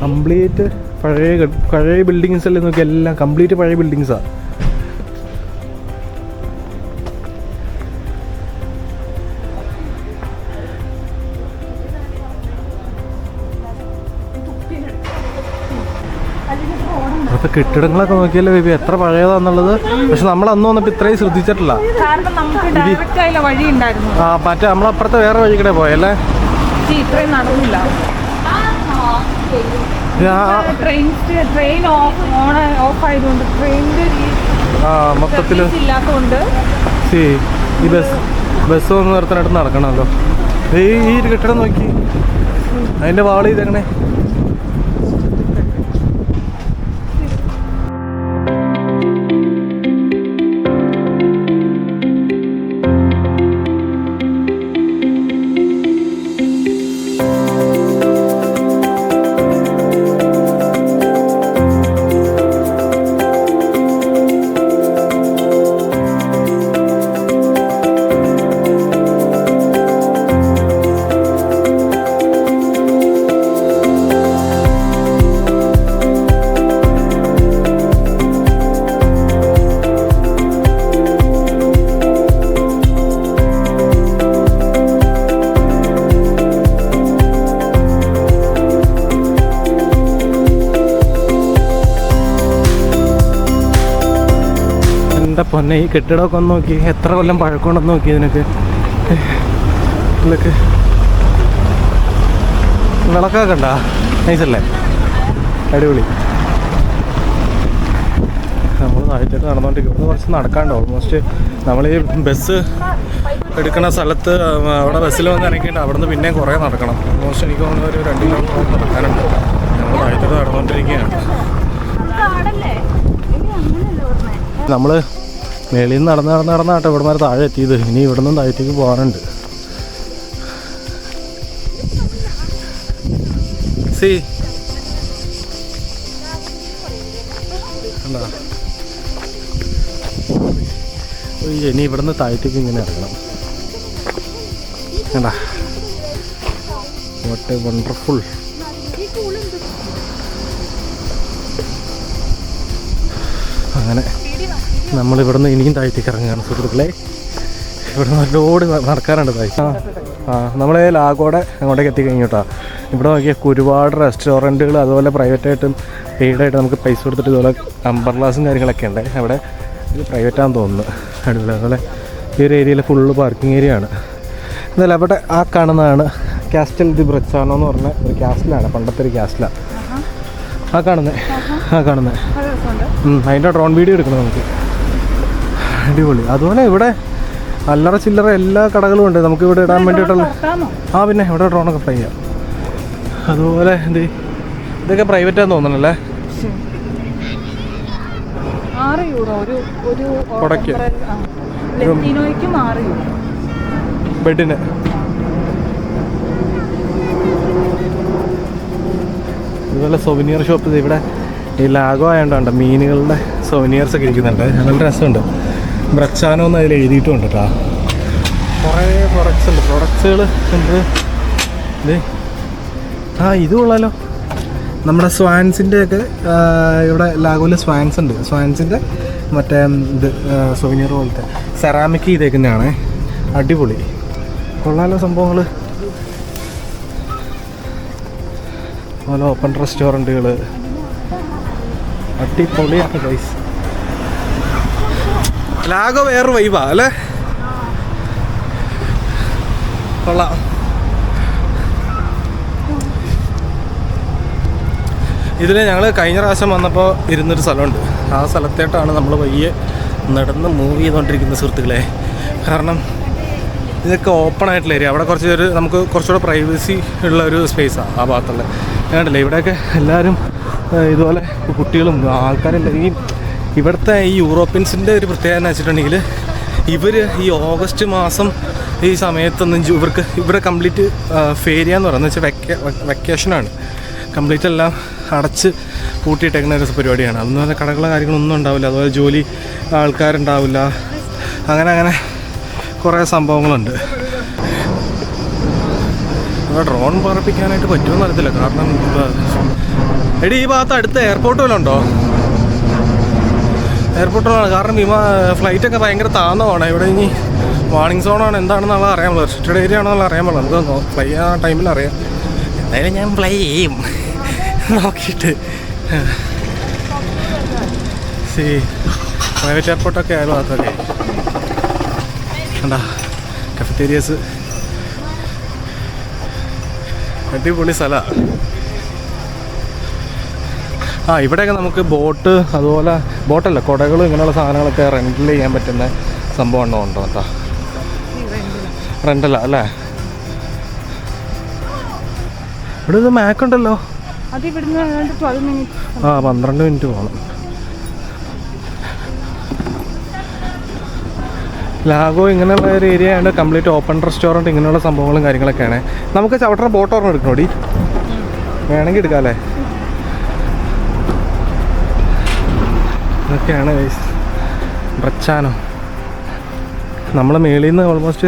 കംപ്ലീറ്റ് പഴയ ബിൽഡിങ്സ് അല്ലേ നോക്കി. എല്ലാം കംപ്ലീറ്റ് പഴയ ബിൽഡിങ്സാണ്. അപ്പൊ കെട്ടിടങ്ങളൊക്കെ നോക്കിയല്ലേ ബേബി എത്ര പഴയതാന്നുള്ളത്. പക്ഷെ നമ്മൾ അന്ന് വന്നപ്പോൾ ഇത്രയും ശ്രദ്ധിച്ചിട്ടില്ല. ആ മറ്റേ നമ്മളപ്പുറത്തെ വേറെ വഴിക്കടെ പോയല്ലേ. മൊത്തത്തില് ഈ ബസ് വന്ന് നിർത്താനായിട്ട് നടക്കണമല്ലോ. ഈ ഒരു കെട്ടിടം നോക്കി. അതിന്റെ വാള് ഇതെങ്ങനെ. എൻ്റെ പൊന്നെ ഈ കെട്ടിടമൊക്കെ ഒന്ന് നോക്കി. എത്ര കൊല്ലം പഴക്കമുണ്ടെന്ന് നോക്കി. ഇതിനൊക്കെ ഇതിലൊക്കെ വിളക്കൊക്കെ ഉണ്ടോ? നൈസല്ലേ? അടിപൊളി. നമ്മൾ താഴത്തേക്ക് നടന്നുകൊണ്ടിരിക്കും. ഇവിടെ കുറച്ച് നടക്കാണ്ട്. ഓൾമോസ്റ്റ് നമ്മൾ ഈ ബസ് എടുക്കുന്ന സ്ഥലത്ത് അവിടെ ബസ്സിൽ വന്ന് ഇറങ്ങിയിട്ട് അവിടെ നിന്ന് പിന്നെയും കുറേ നടക്കണം. ഓൾമോസ്റ്റ് എനിക്ക് തോന്നുന്ന ഒരു 2 കിലോമീറ്റർ നടക്കാനുണ്ട്. നമ്മൾ താഴത്തേക്ക് നടന്നുകൊണ്ടിരിക്കുകയാണ്. നമ്മൾ മേളിൽ നിന്ന് നടന്നാട്ടോ ഇവിടെ വരെ താഴെ എത്തിയത്. ഇനി ഇവിടെ നിന്നും താഴത്തേക്ക് പോകാനുണ്ട്. ഇനി ഇവിടുന്ന് താഴത്തേക്ക് ഇങ്ങനെ ഇറങ്ങണം. കണ്ടാ വാട്ട് എ വണ്ടർഫുൾ. അങ്ങനെ നമ്മളിവിടുന്ന് ഇനിയും താഴത്തേക്ക് ഇറങ്ങുകയാണ് സുഹൃത്തുക്കളെ. ഇവിടെ നല്ലോട് നടക്കാറുണ്ട് തായി. നമ്മൾ ലാഗോടെ അങ്ങോട്ടേക്ക് എത്തിക്കഴിഞ്ഞു കേട്ടോ. ഇവിടെ നോക്കിയാൽ ഒരുപാട് റെസ്റ്റോറൻറ്റുകൾ അതുപോലെ പ്രൈവറ്റായിട്ടും പെയ്ഡായിട്ട് നമുക്ക് പൈസ കൊടുത്തിട്ട് ഇതുപോലെ അംബർലാസും കാര്യങ്ങളൊക്കെ ഉണ്ട്. അവിടെ ഇത് പ്രൈവറ്റാണെന്ന് തോന്നുന്നു. അടിപൊളി. അതുപോലെ ഈ ഒരു ഏരിയയിൽ ഫുള്ള് പാർക്കിംഗ് ഏരിയ ആണ്. എന്നാലും അവിടെ ആ കാണുന്നതാണ് കാസ്റ്റൽ ദി ബ്രച്ചാനോ എന്ന് പറഞ്ഞ ഒരു കാസ്റ്റിലാണ്, പണ്ടത്തെ ഒരു കാസ്റ്റിലാണ് ആ കാണുന്നത്. അതിൻ്റെ ഡ്രോൺ വീഡിയോ എടുക്കണം നമുക്ക്. അടിപൊളി. അതുപോലെ ഇവിടെ അല്ലറ ചില്ലറ എല്ലാ കടകളും ഉണ്ട് നമുക്ക് ഇവിടെ ഇടാൻ വേണ്ടിയിട്ടുള്ള. പിന്നെ ഇവിടെ ഡ്രോണൊക്കെ ഫ്ലൈ ചെയ്യാം. അതുപോലെ ഇതൊക്കെ പ്രൈവറ്റാന്ന് തോന്നണല്ലേ. കൊടയ്ക്ക് ബെഡിന്. ഇതുപോലെ സൊവനിയർ ഷോപ്പ് ഇവിടെ ഈ ലാഗോ ആയതുകൊണ്ട് മീനുകളുടെ സൊവനിയേഴ്സ് ഒക്കെ ഇരിക്കുന്നുണ്ട്. നല്ല രസമുണ്ട്. ബ്രച്ചാനോ എന്ന് അതിൽ എഴുതിയിട്ടുമുണ്ട് കേട്ടോ. കുറേ പ്രൊഡക്ട്സുകൾ ഉണ്ട്. ഇത് കൊള്ളാലോ. നമ്മുടെ സ്വാൻസിൻ്റെ ഒക്കെ ഇവിടെ ലാഗോയിൽ സ്വാൻസ് ഉണ്ട്. സ്വാൻസിൻ്റെ മറ്റേ ഇത് സൊവനിയർ പോലത്തെ സെറാമിക് ചെയ്തേക്കുന്നതാണ്. അടിപൊളി. കൊള്ളാലോ സംഭവങ്ങൾ. അതുപോലെ ഓപ്പൺ റെസ്റ്റോറൻറ്റുകൾ അടിപൊളിയാണ് ഗൈസ്. ലാഗോ വേറെ വൈബാ അല്ലേ. കൊള്ളാം. ഇതിൽ ഞങ്ങൾ കഴിഞ്ഞ പ്രാവശ്യം വന്നപ്പോൾ ഇരുന്നൊരു സ്ഥലമുണ്ട്. ആ സ്ഥലത്തേട്ടാണ് നമ്മൾ വയ്യെ നടന്ന് മൂവ് ചെയ്തുകൊണ്ടിരിക്കുന്ന സുഹൃത്തുക്കളെ. കാരണം ഇതൊക്കെ ഓപ്പൺ ആയിട്ടുള്ള ഏരിയ. അവിടെ നമുക്ക് കുറച്ചുകൂടെ പ്രൈവസി ഉള്ള ഒരു സ്പേസാണ് ആ ഭാഗത്തുള്ള. കണ്ടില്ലേ ഇവിടെയൊക്കെ എല്ലാവരും ഇതുപോലെ കുട്ടികളും ആൾക്കാരെല്ലാം ഇവിടുത്തെ ഈ യൂറോപ്യൻസിൻ്റെ ഒരു പ്രത്യേകത എന്ന് വെച്ചിട്ടുണ്ടെങ്കിൽ ഇവർ ഈ ഓഗസ്റ്റ് മാസം ഈ സമയത്തൊന്നും ഇവിടെ കംപ്ലീറ്റ് ഫേരിയ എന്ന് പറയുന്നത് വെച്ചാൽ വെക്കേഷനാണ്. കംപ്ലീറ്റ് എല്ലാം അടച്ച് പൂട്ടിയിട്ടേക്കുന്ന ഒരു പരിപാടിയാണ്. അതൊന്നും പറഞ്ഞാൽ കടകളോ കാര്യങ്ങളൊന്നും ഉണ്ടാവില്ല. അതുപോലെ ജോലി ആൾക്കാരുണ്ടാവില്ല. അങ്ങനെ കുറേ സംഭവങ്ങളുണ്ട്. ഇവിടെ ഡ്രോൺ പറപ്പിക്കാനായിട്ട് പറ്റുമെന്ന് അറിയത്തില്ല. കാരണം ഈ ഭാഗത്ത് അടുത്ത് എയർപോർട്ട് വല്ലതും ഉണ്ടോ? എയർപോർട്ടിലാണ്. കാരണം ഫ്ലൈറ്റൊക്കെ ഭയങ്കര താന്നമാണ്. ഇവിടെ ഇനി വാർണിംഗ് സോണാണ് എന്താണെന്നുള്ള അറിയാൻ പാടില്ല. റെസ്ട്രിക്റ്റഡ് ഏരിയ ആണെന്നുള്ള അറിയാൻ പാടില്ല. നമുക്ക് ഫ്ലൈ ആ ടൈമിൽ അറിയാം. എന്തായാലും ഞാൻ ഫ്ലൈ ചെയ്യും നോക്കിയിട്ട്. പ്രൈവറ്റ് എയർപോർട്ടൊക്കെ ആയാലും അതൊക്കെ കണ്ടാ കഫറ്റേരിയസ്. അടിപൊളി സ്ഥലമാണ്. ഇവിടെയൊക്കെ നമുക്ക് ബോട്ട് അതുപോലെ ബോട്ടല്ല കുടകൾ ഇങ്ങനെയുള്ള സാധനങ്ങളൊക്കെ റെൻ്റിൽ ചെയ്യാൻ പറ്റുന്ന സംഭവം ഉണ്ടോ കേട്ടോ. റെൻ്റല്ല അല്ലേ. ഇവിടെ ഇത് മാക്കുണ്ടല്ലോ. 12 മിനിറ്റ് പോകണം. ലാഗോ ഇങ്ങനെയുള്ള ഒരു ഏരിയ ആണ്. കംപ്ലീറ്റ് ഓപ്പൺ റെസ്റ്റോറൻറ്റ് ഇങ്ങനെയുള്ള സംഭവങ്ങളും കാര്യങ്ങളൊക്കെയാണ്. നമുക്ക് ചവിട്ടറ ബോട്ട് ഓർമ്മ എടുക്കണോടി. വേണമെങ്കിൽ എടുക്കാമല്ലേ. ഇതൊക്കെയാണ് ബ്രച്ചാനോ. നമ്മളെ മേളിൽ നിന്ന് ഓൾമോസ്റ്റ്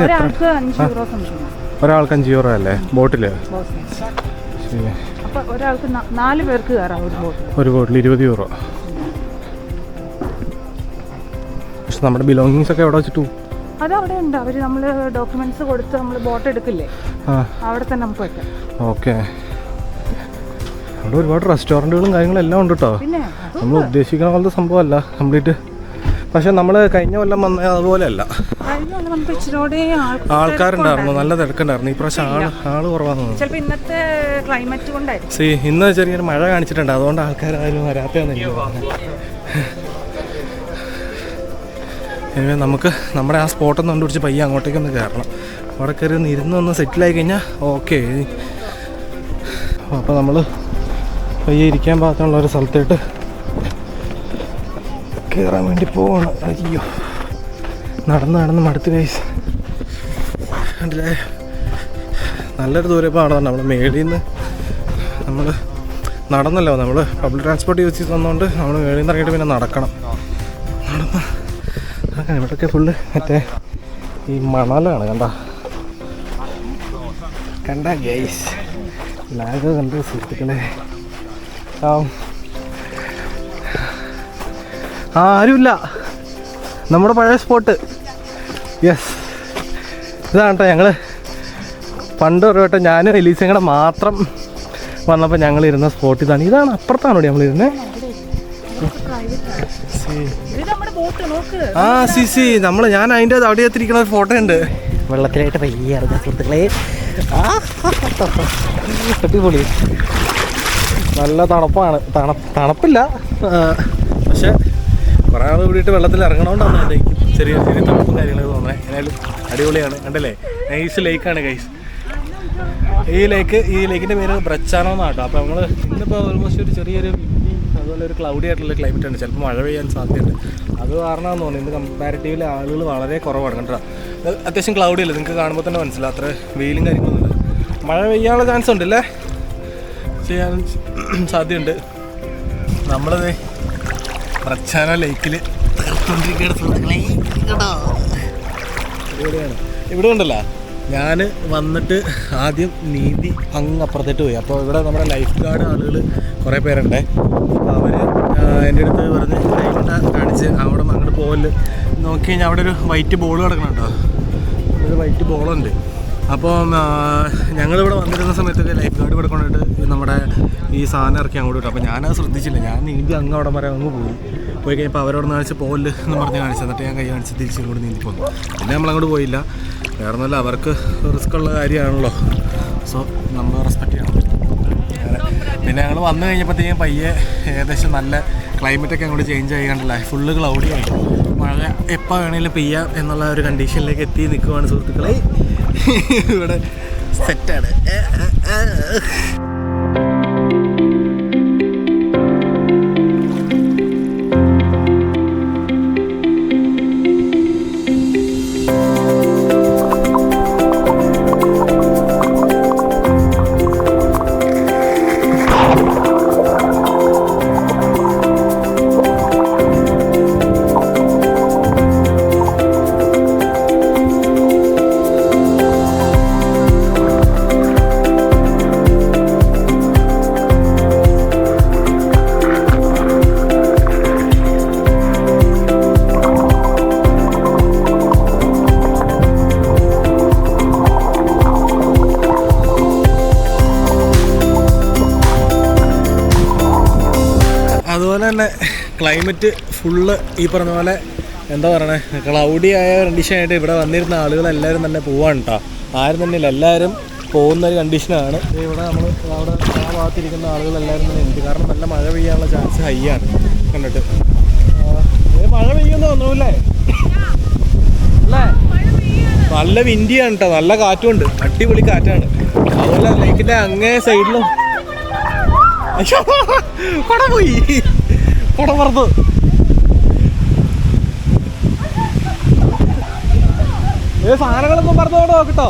ഒരാൾക്ക് 5 യൂറോ അല്ലേ ബോട്ടിൽ. ഒരാൾക്ക് 4 പേർക്ക് കയറാം ഒരു ബോട്ടിൽ 20 യൂറോ. പക്ഷെ നമ്മുടെ ബിലോങ്ങിങ്സ് ഒക്കെ എവിടെ വെച്ചിട്ടു? അതവിടെ ഉണ്ട്. അവർ നമ്മൾ ഡോക്യുമെന്റ്സ് കൊടുത്ത് നമ്മൾ ബോട്ട് എടുക്കില്ലേ, അവിടെ തന്നെ നമുക്ക് പറ്റാം. ഓക്കെ. അവിടെ ഒരുപാട് റെസ്റ്റോറൻറ്റുകളും കാര്യങ്ങളും എല്ലാം ഉണ്ട് കേട്ടോ. നമ്മൾ ഉദ്ദേശിക്കുന്ന പോലത്തെ സംഭവമല്ല കംപ്ലീറ്റ്. പക്ഷെ നമ്മൾ കഴിഞ്ഞ കൊല്ലം വന്ന അതുപോലെയല്ല. ആൾക്കാരുണ്ടായിരുന്നു, നല്ല തിരക്കുണ്ടായിരുന്നു. ഈ പ്രാവശ്യം ആള് കുറവാന്ന്. ഇന്നത്തെ ക്ലൈമറ്റ് കൊണ്ടായിരിക്കും. ഇന്ന് ചെറിയൊരു മഴ കാണിച്ചിട്ടുണ്ട്, അതുകൊണ്ട് ആൾക്കാരും വരാത്തതെന്ന് എനിക്ക് തോന്നുന്നത്. നമുക്ക് നമ്മുടെ ആ സ്പോട്ടൊന്ന് കണ്ടുപിടിച്ച് പയ്യെ അങ്ങോട്ടേക്കൊന്ന് കയറണം. അവിടെ കയറി ഒന്ന് ഇരുന്നൊന്ന് സെറ്റിലായി കഴിഞ്ഞാൽ ഓക്കെ. അപ്പോൾ നമ്മൾ പയ്യെ ഇരിക്കാൻ പാകത്തിനുള്ള ഒരു സ്ഥലത്തേട്ട് കയറാൻ വേണ്ടി പോവാണ്. അയ്യോ, നടന്ന് മടുത്ത് ഗൈസ്. കണ്ടില്ലേ, നല്ലൊരു ദൂരം ഇപ്പോൾ നടന്നു. നമ്മൾ മേളിൽ നിന്ന് നമ്മൾ നടന്നല്ലോ, നമ്മൾ പബ്ലിക് ട്രാൻസ്പോർട്ട് യൂസ് ചെയ്ത് തന്നുകൊണ്ട് നമ്മൾ മേളിൽ നിന്ന് ഇറങ്ങിയിട്ട് പിന്നെ നടക്കണം. അങ്ങനെ ഇവിടെയൊക്കെ ഫുള്ള് മറ്റേ ഈ മണലാണ്. കണ്ട ഗൈസ്, ലാഗ് കണ്ട് സുഹൃത്തുക്കളെ. ആരുമില്ല, നമ്മുടെ പഴയ സ്പോട്ട്. യെസ്, ഇതാണ് കേട്ടോ ഞങ്ങൾ പണ്ട് ഒരു വട്ടം ഞാനും എലീസയും കൂടെ മാത്രം വന്നപ്പോൾ ഞങ്ങൾ ഇരുന്ന സ്പോട്ട് ഇതാണ്. ഇതാണ് അപ്പുറത്താണോ നമ്മളിരുന്നത്? ആ സി ഞാൻ അതിൻ്റെ അവിടെ എത്തിരിക്കുന്ന ഒരു ഫോട്ടോ ഉണ്ട്. വെള്ളത്തിലായിട്ട് പയ്യ ഇറങ്ങുന്ന സുഹൃത്തുക്കളെ. അടിപൊളി, നല്ല തണുപ്പാണ്. തണുപ്പില്ല, പക്ഷെ കുറേ ആൾ കൂടിയിട്ട് വെള്ളത്തിൽ ഇറങ്ങണോണ്ടാണ് എൻ്റെ ചെറിയ ചെറിയ തണുപ്പും കാര്യങ്ങളൊക്കെ തോന്നുന്നത്. എന്നാലും അടിപൊളിയാണ്. കണ്ടല്ലേ, നൈസ് ലേക്കാണ് ഗൈസ്. ഈ ലേക്കിൻ്റെ പേര് ബ്രച്ചാനോ എന്നാട്ടോ. അപ്പോൾ നമ്മൾ ഇന്നിപ്പോൾ ഓൾമോസ്റ്റ് ഒരു ചെറിയൊരു അതുപോലെ ഒരു ക്ലൗഡി ആയിട്ടുള്ള ക്ലൈമറ്റ് ഉണ്ട്. ചിലപ്പോൾ മഴ പെയ്യാൻ സാധ്യതയുണ്ട്. അത് കാരണമാണെന്ന് തോന്നുന്നു ഇന്ന് കമ്പാരിറ്റീവ്ലി ആളുകൾ വളരെ കുറവാണ്. കണ്ടോ, അത്യാവശ്യം ക്ലൗഡി അല്ലേ, നിങ്ങൾക്ക് കാണുമ്പോൾ തന്നെ മനസ്സിലാവും. അത്ര വെയിലും കാര്യങ്ങളൊന്നുമില്ല. മഴ പെയ്യാനുള്ള ചാൻസ് ഉണ്ടല്ലേ, ചെയ്യാൻ സാധ്യതയുണ്ട്. നമ്മളത് ബ്രച്ചാനോ ലേക്കിൽ ഇവിടെയാണ്. ഇവിടെ ഉണ്ടല്ലോ, ഞാൻ വന്നിട്ട് ആദ്യം നീന്തി അങ്ങ് അപ്പുറത്തേട്ട് പോയി. അപ്പോൾ ഇവിടെ നമ്മുടെ ലൈഫ് ഗാർഡ് ആളുകൾ കുറേ പേരുണ്ടേ. അപ്പോൾ അവർ എൻ്റെ അടുത്ത് പറഞ്ഞ് ലൈഫ് കാണിച്ച് അവിടെ അങ്ങോട്ട് പോകല് നോക്കി കഴിഞ്ഞാൽ അവിടെ ഒരു വൈറ്റ് ബോൾ കിടക്കണുണ്ടോ, ഒരു വൈറ്റ് ബോളുണ്ട്. അപ്പോൾ ഞങ്ങളിവിടെ വന്നിരുന്ന സമയത്തൊക്കെ ലൈഫ് ഗാർഡ് ഇവിടെ കൊണ്ടിട്ട് നമ്മുടെ ഈ സാധനം ഇറക്കി അങ്ങോട്ട് വിട്ടു. അപ്പോൾ ഞാനത് ശ്രദ്ധിച്ചില്ല. ഞാൻ നീന്തി അങ്ങ് അവിടെ വരെ അങ്ങ് പോയി കഴിഞ്ഞപ്പോൾ അവരോട് കാണിച്ച് പോകല് എന്ന് പറഞ്ഞ് കാണിച്ചു. എന്നിട്ട് ഞാൻ കൈ കാണിച്ച് തിരിച്ച് ഇങ്ങോട്ട് നീന്തി പോന്നു. പിന്നെ നമ്മളങ്ങോട്ട് പോയില്ല. വേറെ ഒന്നുമല്ല, അവർക്ക് റിസ്ക് ഉള്ള കാര്യമാണല്ലോ, സോ നമ്മൾ റെസ്പെക്റ്റ് ചെയ്യണം. പിന്നെ ഞങ്ങൾ വന്നു കഴിഞ്ഞപ്പോഴത്തേക്കും പയ്യെ ഏകദേശം നല്ല ക്ലൈമറ്റൊക്കെ അങ്ങോട്ട് ചേഞ്ച് ആയി. കണ്ടില്ല, ഫുള്ള് ക്ലൗഡി ആയി. മഴ എപ്പോൾ വേണമെങ്കിലും പെയ്യാം എന്നുള്ള ഒരു കണ്ടീഷനിലേക്ക് എത്തി നിൽക്കുവാണ് സുഹൃത്തുക്കളെ. ഇവിടെ സെറ്റാണ്. അതുപോലെ തന്നെ ക്ലൈമറ്റ് ഫുള്ള് ഈ പറഞ്ഞ പോലെ എന്താ പറയണേ, ക്ലൗഡി ആയ കണ്ടീഷനായിട്ട് ഇവിടെ വന്നിരുന്ന ആളുകളെല്ലാവരും തന്നെ പോവാണ് കേട്ടോ. ആരും തന്നെ ഇല്ല, എല്ലാവരും പോകുന്നൊരു കണ്ടീഷനാണ്. ഇവിടെ നമ്മൾ അവിടെ ആ ഭാഗത്തിരിക്കുന്ന ആളുകളെല്ലാവരും തന്നെ ഉണ്ട്. കാരണം നല്ല മഴ പെയ്യാനുള്ള ചാൻസ് ഹൈ ആണ്. കണ്ടിട്ട് മഴ പെയ്യുമെന്ന് തോന്നൂല്ലേ അല്ലേ? നല്ല വിൻഡിയാണ് കേട്ടോ, നല്ല കാറ്റുമുണ്ട്, അടിപൊളി കാറ്റാണ്. അതുപോലെ ലേക്കിൻ്റെ അങ്ങേ സൈഡിലും പട പോയി, പട പറന്നു. സാധനങ്ങളൊന്നും പറഞ്ഞോണ്ട് നോക്കട്ടോ.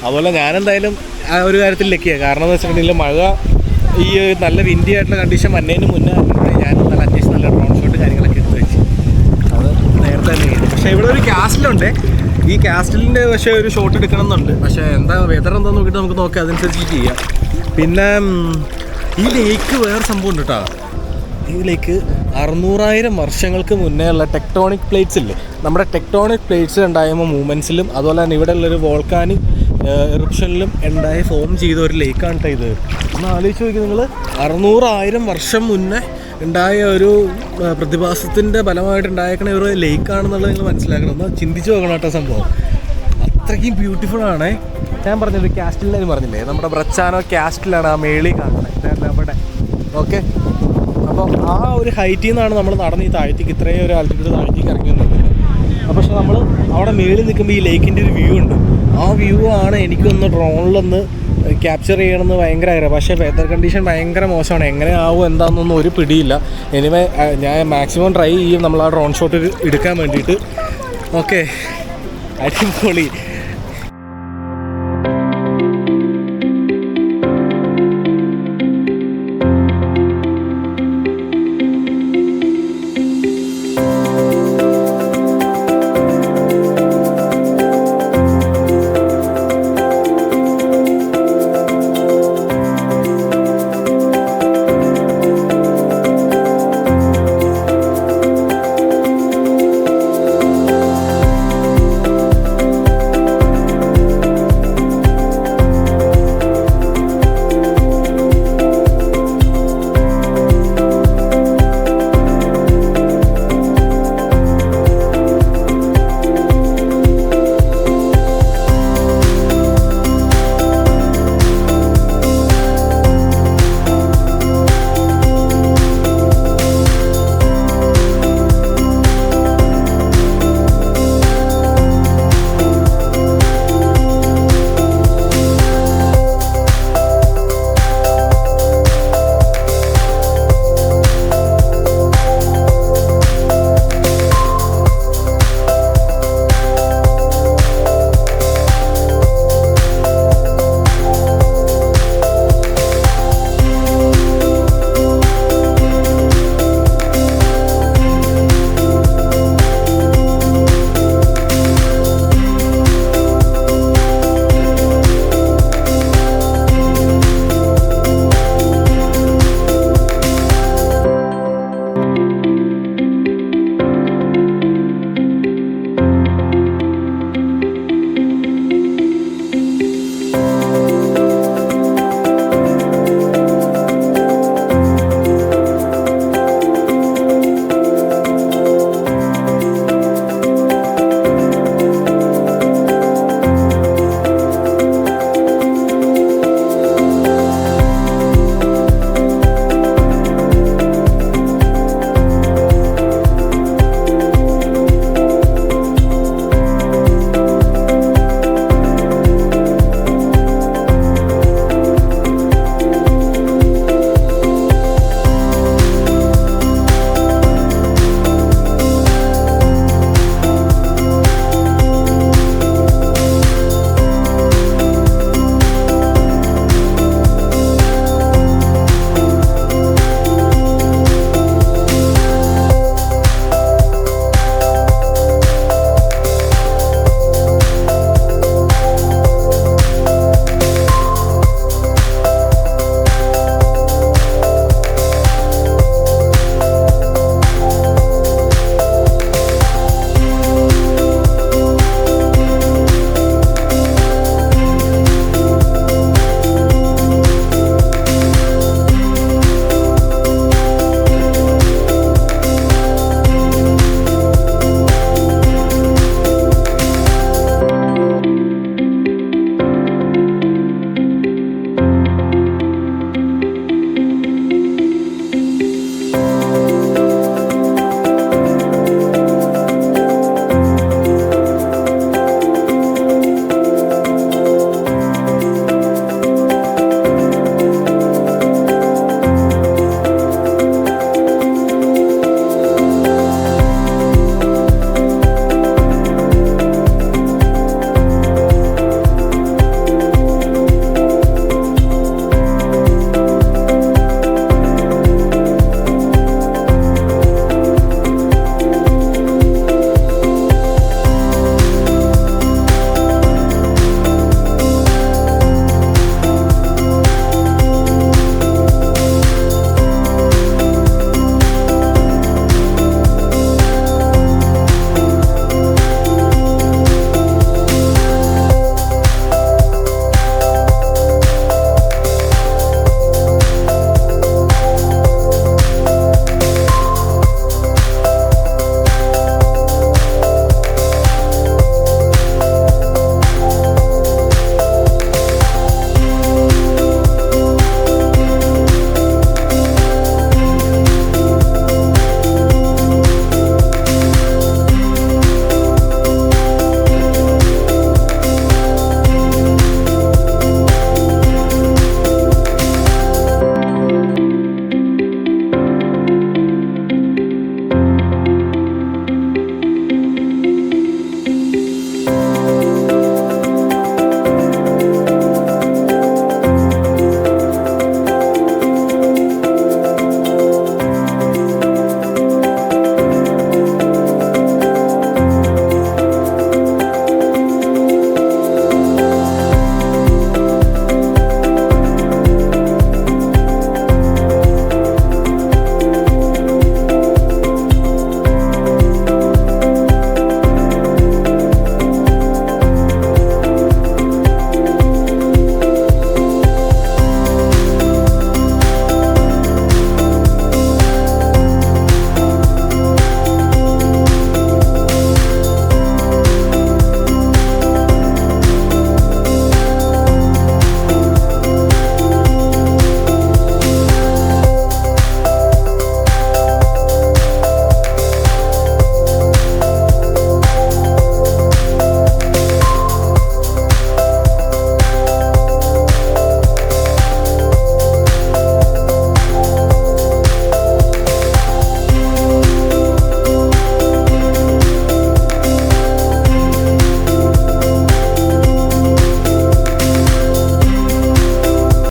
അതുപോലെ ഞാനെന്തായാലും ആ ഒരു കാര്യത്തിൽ ലക്കിയാണ്. കാരണം എന്ന് വെച്ചിട്ടുണ്ടെങ്കിൽ മഴ ഈ നല്ല വിൻഡി ആയിട്ടുള്ള കണ്ടീഷൻ വന്നതിന് മുന്നേ ഞാൻ നല്ല അത്യാവശ്യം നല്ല ഡ്രോൺ ഷോട്ട് കാര്യങ്ങളൊക്കെ എടുത്ത് വെച്ച് അത് നേരത്തെ തന്നെ കഴിഞ്ഞു. പക്ഷേ ഇവിടെ ഒരു കാസ്റ്റിലുണ്ട്. ഈ കാസ്റ്റിലിൻ്റെ പക്ഷേ ഒരു ഷോട്ട് എടുക്കണം എന്നുണ്ട്. പക്ഷേ എന്താ വെതർ എന്താണെന്ന് നോക്കിയിട്ട് നമുക്ക് നോക്കാം, അതനുസരിച്ച് ചെയ്യാം. പിന്നെ ഈ ലേക്ക് വേറെ സംഭവം ഉണ്ട് കേട്ടോ. ഈ ലേക്ക് 600,000 വർഷങ്ങൾക്ക് മുന്നേ ഉള്ള ടെക്ടോണിക് പ്ലേറ്റ്സ് ഇല്ലേ, നമ്മുടെ ടെക്ടോണിക് പ്ലേറ്റ്സ് ഉണ്ടാകുമ്പോൾ മൂവ്മെൻറ്റ്സിലും അതുപോലെ തന്നെ ഇവിടെ ഉള്ളൊരു വോൾക്കാനിക് എറിപ്ഷനിലും ഉണ്ടായി ഫോം ചെയ്ത ഒരു ലേക്കാണ് കേട്ടോ ഇത്. ഒന്ന് ആലോചിച്ച് നോക്കി നിങ്ങൾ, 600,000 വർഷം മുന്നേ ഉണ്ടായ ഒരു പ്രതിഭാസത്തിൻ്റെ ഫലമായിട്ട് ഉണ്ടായേക്കണ ഒരു ലേക്കാണെന്നുള്ളത് നിങ്ങൾ മനസ്സിലാക്കണം. ഒന്ന് ചിന്തിച്ച് നോക്കണം കേട്ടോ സംഭവം. അത്രയ്ക്കും ബ്യൂട്ടിഫുള്ളാണേ. ഞാൻ പറഞ്ഞൊരു കാസ്റ്റിലായിരുന്നു പറഞ്ഞില്ലേ, നമ്മുടെ ബ്രച്ചാനോ കാസ്റ്റിലാണ് ആ മേളി കാണുന്നത് അവിടെ. ഓക്കെ, അപ്പോൾ ആ ഒരു ഹൈറ്റിൽ നിന്നാണ് നമ്മൾ നടന്ന് ഈ താഴ്ത്തിക്ക് ഇത്രയും ഒരു ആൾട്ടിറ്റ്യൂഡ് താഴ്ത്തിക്ക് ഇറങ്ങി വന്നത്. അപ്പോൾ പക്ഷെ നമ്മൾ അവിടെ മേളിൽ നിൽക്കുമ്പോൾ ഈ ലേക്കിൻ്റെ ഒരു വ്യൂ ഉണ്ട്. ആ വ്യൂ ആണ് എനിക്കൊന്ന് ഡ്രോണിലൊന്ന് ക്യാപ്ചർ ചെയ്യണമെന്ന് ഭയങ്കര ആഗ്രഹം. പക്ഷേ വെതർ കണ്ടീഷൻ ഭയങ്കര മോശമാണ്. എങ്ങനെ ആവും എന്താണെന്നൊന്നും ഒരു പിടിയില്ല. എനിവേ ഞാൻ മാക്സിമം ട്രൈ ചെയ്യും നമ്മൾ ആ ഡ്രോൺ ഷോട്ട് എടുക്കാൻ വേണ്ടിയിട്ട്. ഓക്കെ, അടിപൊളി.